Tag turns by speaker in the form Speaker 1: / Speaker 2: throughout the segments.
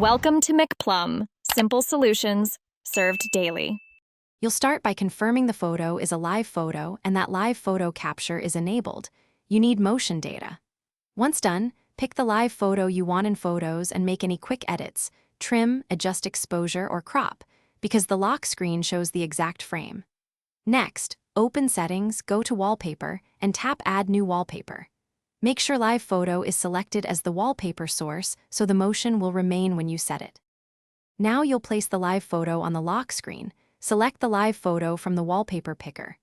Speaker 1: Welcome to McPlum, simple solutions served daily.
Speaker 2: You'll start by confirming the photo is a live photo and that live photo capture is enabled. You need motion data. Once done, pick the live photo you want in Photos and make any quick edits, trim, adjust exposure, or crop, because the lock screen shows the exact frame. Next, open Settings, go to Wallpaper, and tap Add New Wallpaper. Make sure live photo is selected as the wallpaper source so the motion will remain when you set it. Now you'll place the live photo on the lock screen. Select the live photo from the wallpaper picker.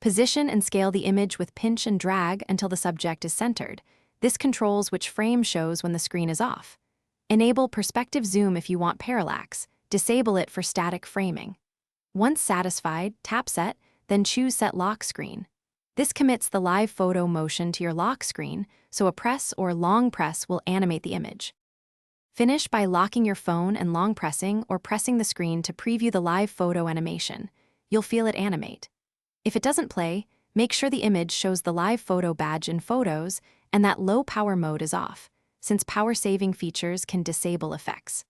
Speaker 2: Position and scale the image with pinch and drag until the subject is centered. This controls which frame shows when the screen is off. Enable perspective zoom if you want parallax. Disable it for static framing. Once satisfied, tap Set, then choose Set Lock Screen. This commits the live photo motion to your lock screen, so a press or long press will animate the image. Finish by locking your phone and long pressing or pressing the screen to preview the live photo animation. You'll feel it animate. If it doesn't play, make sure the image shows the live photo badge in Photos and that low power mode is off, since power-saving features can disable effects.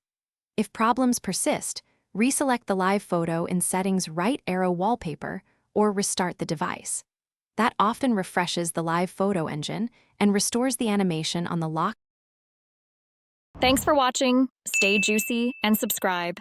Speaker 2: If problems persist, reselect the live photo in Settings right arrow Wallpaper or restart the device. That often refreshes the live photo engine and restores the animation on the lock.
Speaker 1: Thanks for watching. Stay juicy and subscribe.